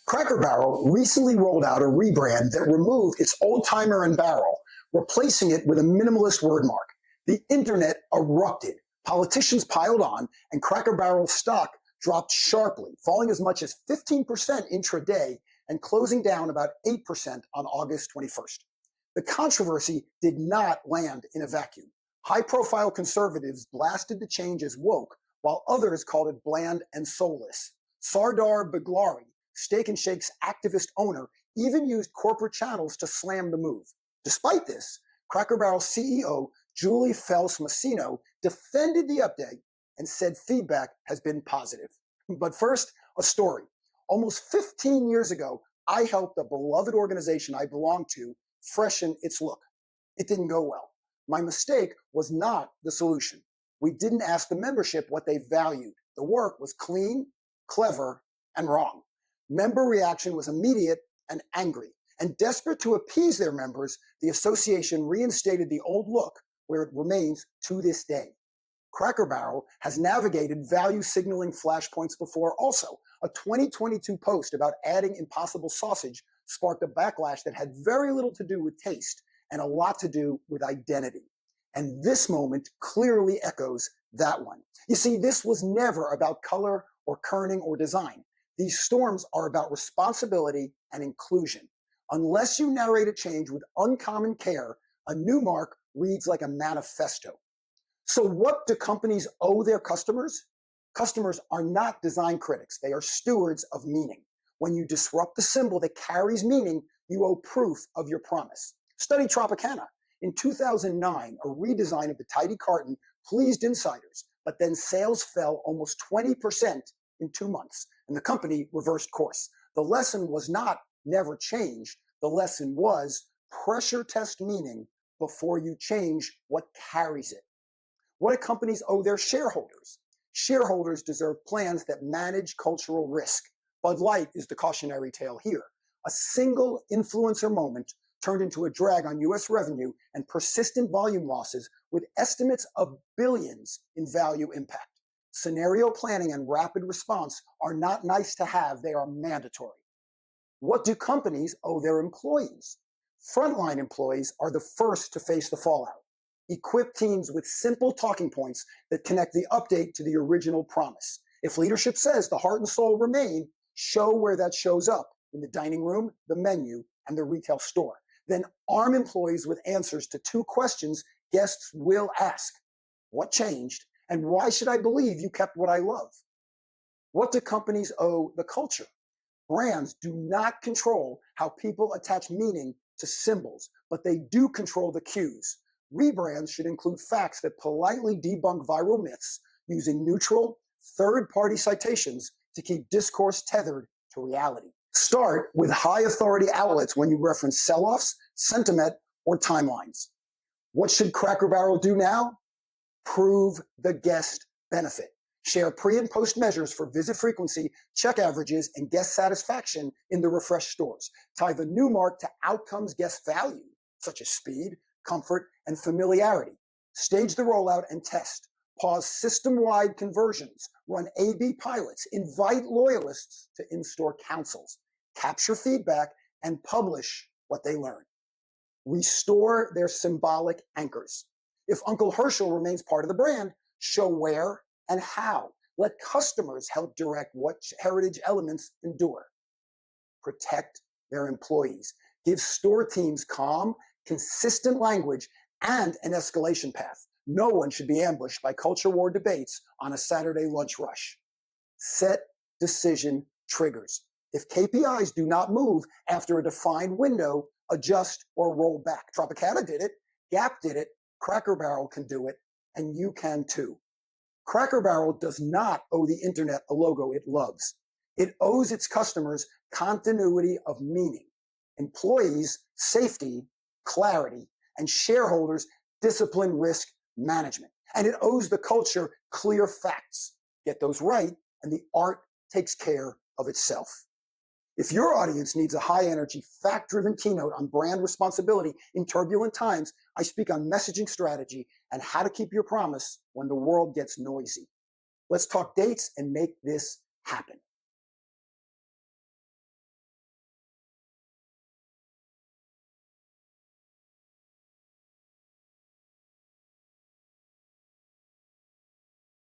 Cracker Barrel recently rolled out a rebrand that removed its old timer and barrel, replacing it with a minimalist wordmark. The internet erupted. Politicians piled on, and Cracker Barrel's stock dropped sharply, falling as much as 15% intraday and closing down about 8% on August 21st. The controversy did not land in a vacuum. High-profile conservatives blasted the change as woke, while others called it bland and soulless. Sardar Biglari, Steak and Shake's activist owner, even used corporate channels to slam the move. Despite this, Cracker Barrel CEO Julie Fels-Massino defended the update and said feedback has been positive. But first, a story. Almost 15 years ago, I helped a beloved organization I belonged to freshen its look. It didn't go well. My mistake was not the solution. We didn't ask the membership what they valued. The work was clean, clever, and wrong. Member reaction was immediate and angry. And desperate to appease their members, the association reinstated the old look where it remains to this day. Cracker Barrel has navigated value signaling flashpoints before also. A 2022 post about adding Impossible sausage sparked a backlash that had very little to do with taste and a lot to do with identity. And this moment clearly echoes that one. You see, this was never about color or kerning or design. These storms are about responsibility and inclusion. Unless you narrate a change with uncommon care, a new mark reads like a manifesto. So what do companies owe their customers? Customers are not design critics. They are stewards of meaning. When you disrupt the symbol that carries meaning, you owe proof of your promise. Study Tropicana. In 2009, a redesign of the tidy carton pleased insiders, but then sales fell almost 20% in 2 months, and the company reversed course. The lesson was not never change. The lesson was pressure test meaning before you change what carries it. What do companies owe their shareholders? Shareholders deserve plans that manage cultural risk. Bud Light is the cautionary tale here. A single influencer moment turned into a drag on U.S. revenue and persistent volume losses with estimates of billions in value impact. Scenario planning and rapid response are not nice to have, they are mandatory. What do companies owe their employees? Frontline employees are the first to face the fallout. Equip teams with simple talking points that connect the update to the original promise. If leadership says the heart and soul remain, show where that shows up in the dining room, the menu, and the retail store. Then arm employees with answers to 2 questions guests will ask. What changed? And why should I believe you kept what I love? What do companies owe the culture? Brands do not control how people attach meaning to symbols, but they do control the cues. Rebrands should include facts that politely debunk viral myths using neutral, third-party citations to keep discourse tethered to reality. Start with high-authority outlets when you reference sell-offs, sentiment, or timelines. What should Cracker Barrel do now? Prove the guest benefit. Share pre- and post measures for visit frequency, check averages, and guest satisfaction in the refreshed stores. Tie the new mark to outcomes guests value, such as speed, comfort, and familiarity. Stage the rollout and test. Pause system-wide conversions. Run A/B pilots. Invite loyalists to in-store councils. Capture feedback and publish what they learn. Restore their symbolic anchors. If Uncle Herschel remains part of the brand, show where and how. Let customers help direct what heritage elements endure. Protect their employees. Give store teams calm, consistent language, and an escalation path. No one should be ambushed by culture war debates on a Saturday lunch rush. Set decision triggers. If KPIs do not move after a defined window, adjust or roll back. Tropicana did it, Gap did it, Cracker Barrel can do it, and you can too. Cracker Barrel does not owe the internet a logo it loves. It owes its customers continuity of meaning, employees safety, clarity, and shareholders disciplined risk management. And it owes the culture clear facts. Get those right, and the art takes care of itself. If your audience needs a high-energy, fact-driven keynote on brand responsibility in turbulent times, I speak on messaging strategy and how to keep your promise when the world gets noisy. Let's talk dates and make this happen.